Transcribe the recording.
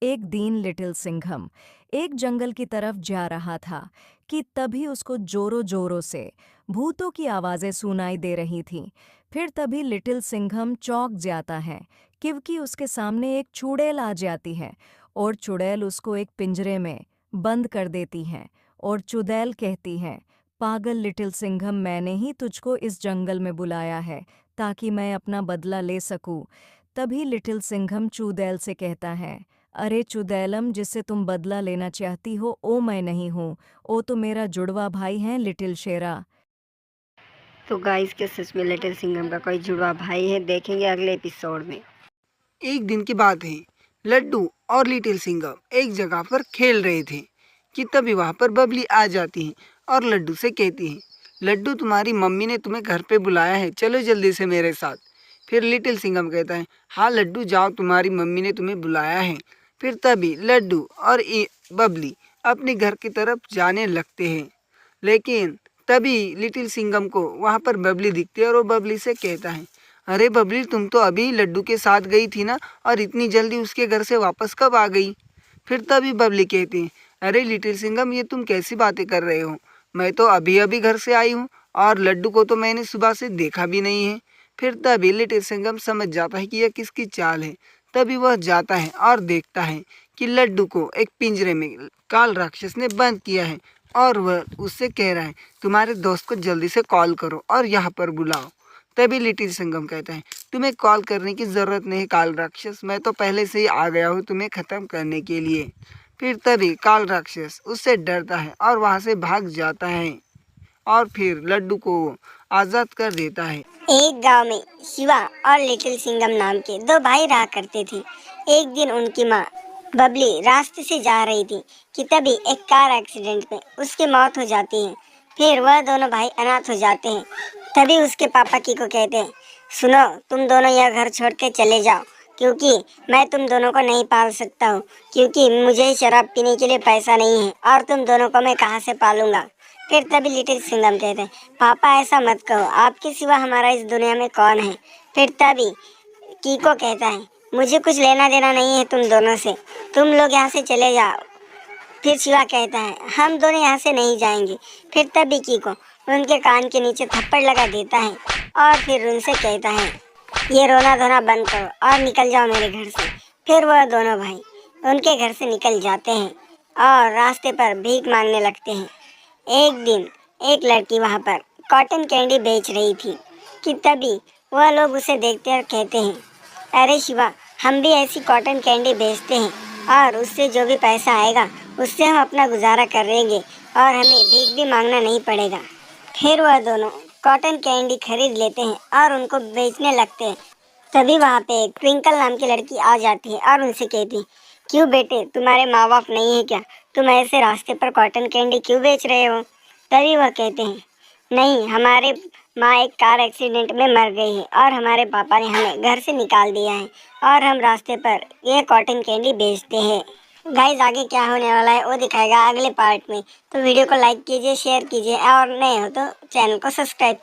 एक दिन लिटिल सिंघम एक जंगल की तरफ जा रहा था कि तभी उसको जोरों जोरों से भूतों की आवाजें सुनाई दे रही थीं। फिर तभी लिटिल सिंघम चौंक जाता है क्योंकि उसके सामने एक चुड़ैल आ जाती है और चुड़ैल उसको एक पिंजरे में बंद कर देती है। और चुड़ैल कहती है, पागल लिटिल सिंघम, मैंने ही तुझको इस जंगल में बुलाया है ताकि मैं अपना बदला ले सकूं। तभी लिटिल सिंघम चुड़ैल से कहता है, अरे चुदैलम, जिससे तुम बदला लेना चाहती हो ओ मैं नहीं हूँ, ओ तो मेरा जुड़वा भाई है लिटिल शेरा। तो गाइस, क्या सच में लिटिल सिंघम का कोई जुड़वा भाई है? देखेंगे अगले एपिसोड में। एक दिन की बात है। लड्डू और लिटिल सिंघम एक जगह पर खेल रहे थे कि तभी वहाँ पर बबली आ जाती है और लड्डू से कहती है, लड्डू, तुम्हारी मम्मी ने तुम्हें घर पे बुलाया है, चलो जल्दी से मेरे साथ। फिर लिटिल सिंघम कहता है, हाँ लड्डू जाओ, तुम्हारी मम्मी ने तुम्हें बुलाया है। फिर तभी लड्डू और बबली अपने घर की तरफ जाने लगते हैं। लेकिन तभी लिटिल सिंघम को वहाँ पर बबली दिखती है और वो बबली से कहता है, अरे बबली, तुम तो अभी लड्डू के साथ गई थी ना, और इतनी जल्दी उसके घर से वापस कब आ गई? फिर तभी बबली कहती है, अरे लिटिल सिंघम, ये तुम कैसी बातें कर रहे हो? मैं तो अभी अभी घर से आई हूँ और लड्डू को तो मैंने सुबह से देखा भी नहीं है। फिर तभी लिटिल सिंघम समझ जाता है कि यह किसकी चाल है। तभी वह जाता है और देखता है कि लड्डू को एक पिंजरे में काल राक्षस ने बंद किया है और वह उससे कह रहा है, तुम्हारे दोस्त को जल्दी से कॉल करो और यहाँ पर बुलाओ। तभी लिटिल सिंघम कहता है, तुम्हें कॉल करने की ज़रूरत नहीं काल राक्षस, मैं तो पहले से ही आ गया हूँ तुम्हें ख़त्म करने के लिए। फिर तभी काल राक्षस उससे डरता है और वहाँ से भाग जाता है और फिर लड्डू को आज़ाद कर देता है। एक गांव में शिवा और लिटिल सिंघम नाम के दो भाई रहा करते थे। एक दिन उनकी माँ बबली रास्ते से जा रही थी कि तभी एक कार एक्सीडेंट में उसकी मौत हो जाती है। फिर वह दोनों भाई अनाथ हो जाते हैं। तभी उसके पापा की को कहते हैं, सुनो, तुम दोनों यह घर छोड़ के चले जाओ, क्योंकि मैं तुम दोनों को नहीं पाल सकता हूँ, क्योंकि मुझे शराब पीने के लिए पैसा नहीं है और तुम दोनों को मैं कहाँ से पालूंगा। फिर तभी लिटिल सिंघम कहते हैं, पापा ऐसा मत कहो, आपके सिवा हमारा इस दुनिया में कौन है। फिर तभी कीको कहता है, मुझे कुछ लेना देना नहीं है तुम दोनों से, तुम लोग यहाँ से चले जाओ। फिर शिवा कहता है, हम दोनों यहाँ से नहीं जाएंगे। फिर तभी कीको उनके कान के नीचे थप्पड़ लगा देता है और फिर उनसे कहता है, ये रोना धोना बंद करो और निकल जाओ मेरे घर से। फिर वह दोनों भाई उनके घर से निकल जाते हैं और रास्ते पर भीख मांगने लगते हैं। एक दिन एक लड़की वहाँ पर कॉटन कैंडी बेच रही थी कि तभी वह लोग उसे देखते और कहते हैं, अरे शिवा, हम भी ऐसी कॉटन कैंडी बेचते हैं और उससे जो भी पैसा आएगा उससे हम अपना गुजारा करेंगे और हमें भीख भी मांगना नहीं पड़ेगा। फिर वह दोनों कॉटन कैंडी खरीद लेते हैं और उनको बेचने लगते हैं। तभी वहाँ पे एक ट्विंकल नाम की लड़की आ जाती है और उनसे कहती है, क्यों बेटे, तुम्हारे माँ बाप नहीं है क्या? तुम ऐसे रास्ते पर कॉटन कैंडी क्यों बेच रहे हो? तभी वह कहते हैं, नहीं, हमारे माँ एक कार एक्सीडेंट में मर गई है और हमारे पापा ने हमें घर से निकाल दिया है और हम रास्ते पर ये कॉटन कैंडी बेचते हैं। गाइस, आगे क्या होने वाला है वो दिखाएगा अगले पार्ट में। तो वीडियो को लाइक कीजिए, शेयर कीजिए और नए हो तो चैनल को सब्सक्राइब